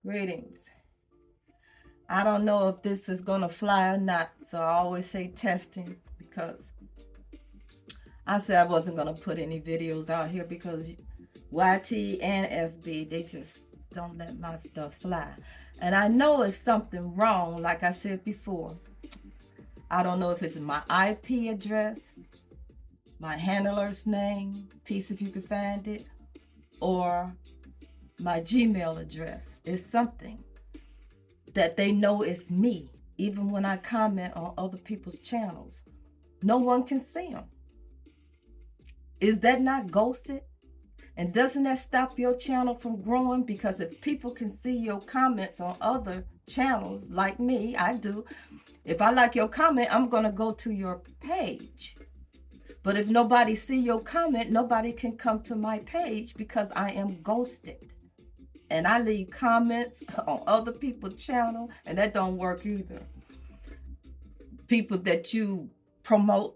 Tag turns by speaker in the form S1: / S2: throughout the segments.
S1: Greetings. I don't know if this is going to fly or not, so I always say testing because I said I wasn't going to put any videos out here because YT and FB, they just don't let my stuff fly. And I know it's something wrong, like I said before. I don't know if it's my IP address, my handler's name, peace if you can find it, or my Gmail address. It's something that they know it's me, even when I comment on other people's channels. No one can see them. Is that not ghosted? And doesn't that stop your channel from growing? Because if people can see your comments on other channels, like me, I do, if I like your comment, I'm going to go to your page. But if nobody see your comment, nobody can come to my page because I am ghosted. And I leave comments on other people's channel, and that don't work either. People that you promote,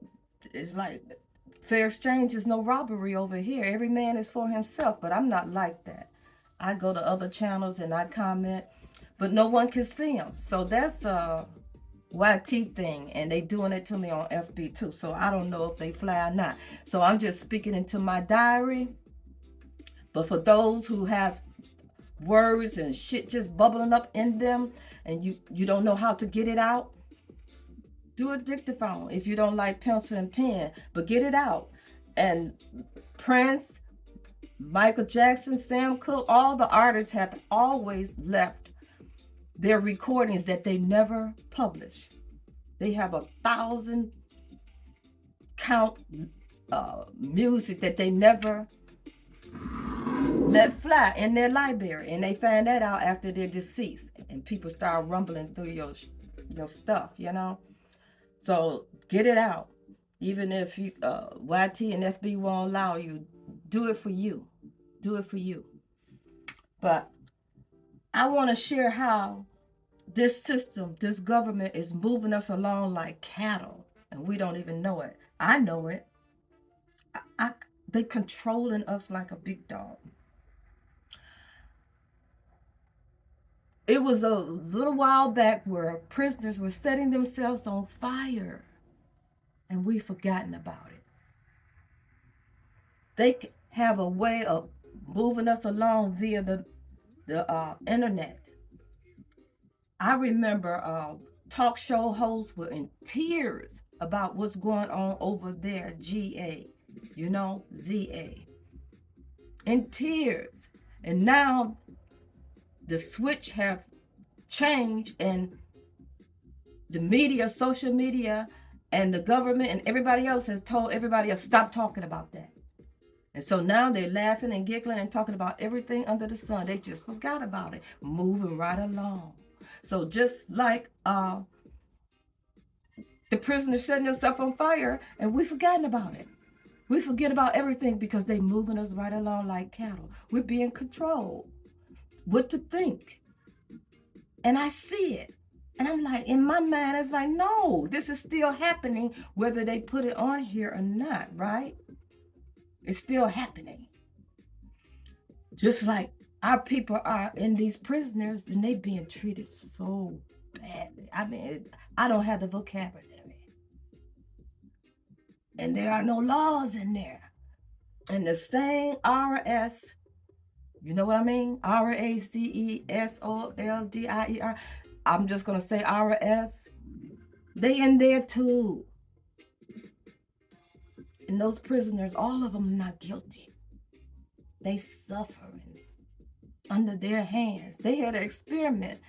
S1: is like fair exchange is no robbery over here. Every man is for himself, but I'm not like that. I go to other channels and I comment, but no one can see them. So that's a YT thing, and they doing it to me on FB too. So I don't know if they fly or not. So I'm just speaking into my diary. But for those who have words and shit just bubbling up in them, and you don't know how to get it out, do a dictaphone if you don't like pencil and pen, but get it out. And Prince, Michael Jackson, Sam Cooke, all the artists have always left their recordings that they never publish. They have 1,000 count music that they never let fly in their library, and they find that out after they're deceased, and people start rumbling through your stuff, you know. So get it out. Even if you YT and FB won't allow you, do it for you. Do it for you. But I want to share how this system, this government is moving us along like cattle, and we don't even know it. I know it. I they controlling us like a big dog. It was a little while back where prisoners were setting themselves on fire, and we forgotten about it. They have a way of moving us along via the internet. I remember talk show hosts were in tears about what's going on over there, GA, ZA, in tears. And now the switch have changed, and the media, social media, and the government and everybody else has told everybody else stop talking about that. And so now they're laughing and giggling and talking about everything under the sun. They just forgot about it, moving right along. So just like the prisoners setting themselves on fire, and we forgotten about it. We forget about everything because they moving us right along like cattle. We're being controlled. What to think? And I see it. And I'm like, in my mind, it's like, no, this is still happening, whether they put it on here or not, right? It's still happening. Just like our people are in these prisoners, and they being treated so badly. I mean, I don't have the vocabulary. And there are no laws in there. And the same RS, you know what I mean? RACESOLDIER. I'm just going to say RS. They in there too. And those prisoners, all of them not guilty. They suffering under their hands. They had an experiment.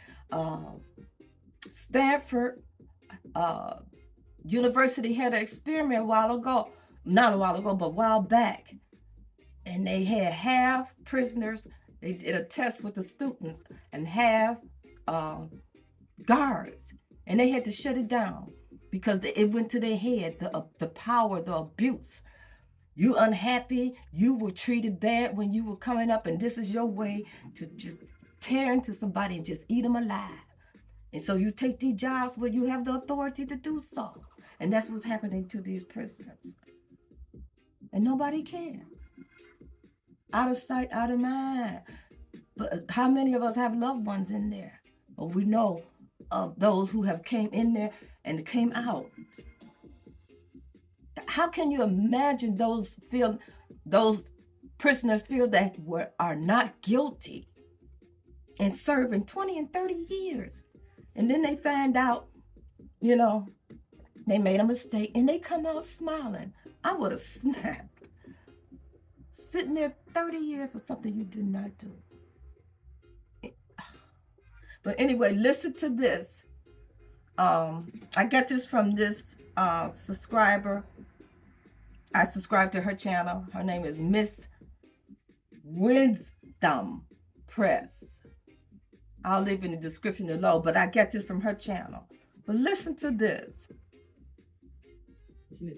S1: Stanford University had an experiment a while ago. Not a while ago, but a while back. And they had half prisoners. They did a test with the students, and half guards. And they had to shut it down because it went to their head, the power, the abuse. You unhappy, you were treated bad when you were coming up, and this is your way to just tear into somebody and just eat them alive. And so you take these jobs where you have the authority to do so. And that's what's happening to these prisoners. And nobody cares. Out of sight, out of mind. But how many of us have loved ones in there? Well, we know of those who have came in there and came out. How can you imagine those prisoners feel that are not guilty and serving 20 and 30 years? And then they find out, they made a mistake and they come out smiling. I would have snapped. Sitting there 30 years for something you did not do. But anyway, listen to this. I got this from this subscriber. I subscribe to her channel. Her name is Miss Wisdom Press. I'll leave in the description below, but I get this from her channel. But listen to this.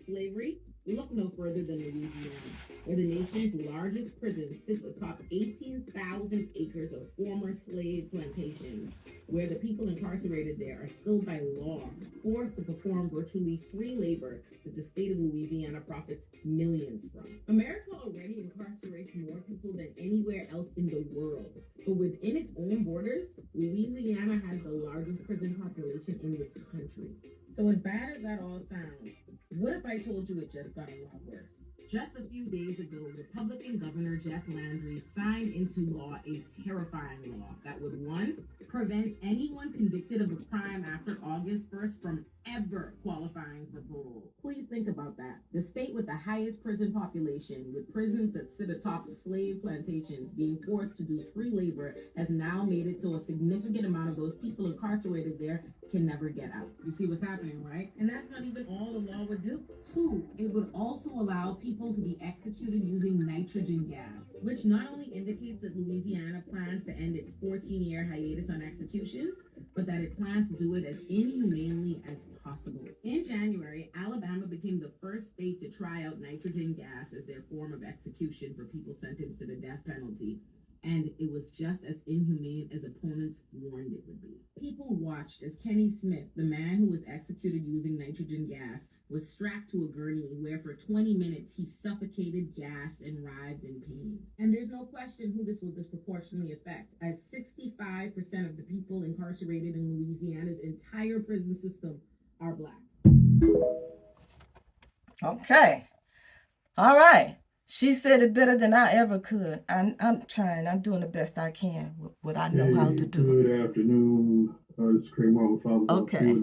S2: Slavery, look no further than Louisiana, where the nation's largest prison sits atop 18,000 acres of former slave plantations, where the people incarcerated there are still by law forced to perform virtually free labor that the state of Louisiana profits millions from. America already incarcerates more people than anywhere else in the world, but within its own borders, Louisiana has the largest prison population in this country. So as bad as that all sounds, what if I told you it just got a lot worse? Just a few days ago, Republican Governor Jeff Landry signed into law a terrifying law that would, 1, prevent anyone convicted of a crime after August 1st from ever qualifying for parole. Please think about that. The state with the highest prison population, with prisons that sit atop slave plantations being forced to do free labor, has now made it so a significant amount of those people incarcerated there can never get out. You see what's happening, right? And that's not even all the law would do. 2, it would also allow people to be executed using nitrogen gas, which not only indicates that Louisiana plans to end its 14-year hiatus on executions, but that it plans to do it as inhumanely as possible. In January, Alabama became the first state to try out nitrogen gas as their form of execution for people sentenced to the death penalty. And it was just as inhumane as opponents warned it would be. People watched as Kenny Smith, the man who was executed using nitrogen gas, was strapped to a gurney where for 20 minutes he suffocated, gasped, and writhed in pain. And there's no question who this will disproportionately affect, as 65% of the people incarcerated in Louisiana's entire prison system are Black.
S1: Okay. All right. She said it better than I ever could. I'm trying. I'm doing the best I can with what I know how to do.
S3: Good afternoon. This is Craig Martin, Father's
S1: Okay.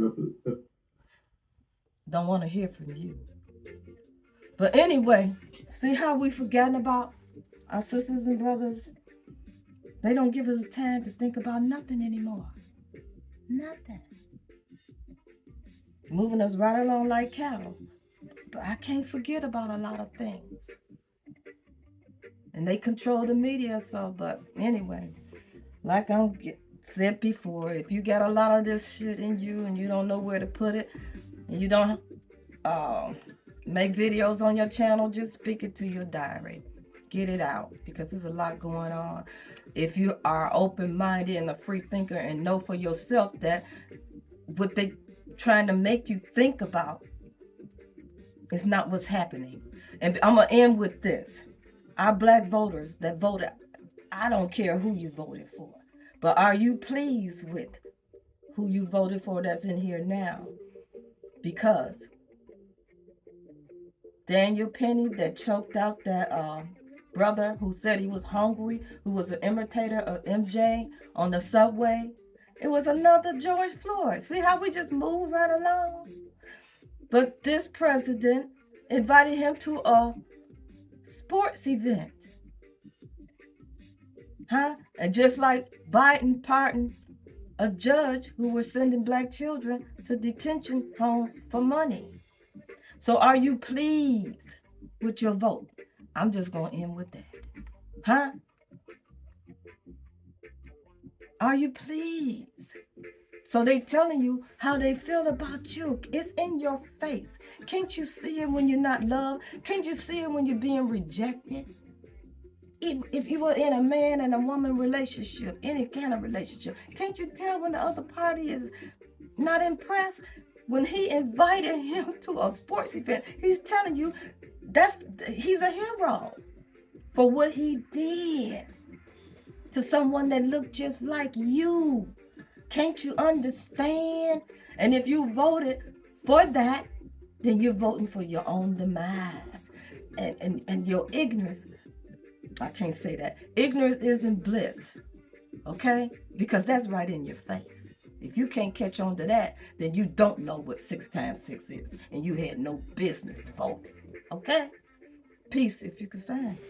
S1: Don't want to hear from you. But anyway, see how we forgetting about our sisters and brothers? They don't give us time to think about nothing anymore. Nothing. Moving us right along like cattle. But I can't forget about a lot of things. And they control the media, but anyway, like I said before, if you got a lot of this shit in you and you don't know where to put it, and you don't make videos on your channel, just speak it to your diary. Get it out, because there's a lot going on. If you are open-minded and a free thinker and know for yourself that what they trying to make you think about is not what's happening. And I'm going to end with this. Our Black voters that voted, I don't care who you voted for, but are you pleased with who you voted for that's in here now? Because Daniel Penny that choked out that brother who said he was hungry, who was an imitator of MJ on the subway, it was another George Floyd. See how we just move right along? But this president invited him to a sports event. And just like Biden pardoned a judge who was sending Black children to detention homes for money. So are you pleased with your vote? I'm just going to end with that. Are you pleased? So they telling you how they feel about you. It's in your face. Can't you see it when you're not loved? Can't you see it when you're being rejected? If you were in a man and a woman relationship, any kind of relationship, can't you tell when the other party is not impressed? When he invited him to a sports event, he's telling you he's a hero for what he did. to someone that looked just like you. Can't you understand? And if you voted for that, then you're voting for your own demise. And your ignorance, I can't say that. Ignorance isn't bliss, okay? Because that's right in your face. If you can't catch on to that, then you don't know what 6 times 6 is. And you had no business voting, okay? Peace if you can find it.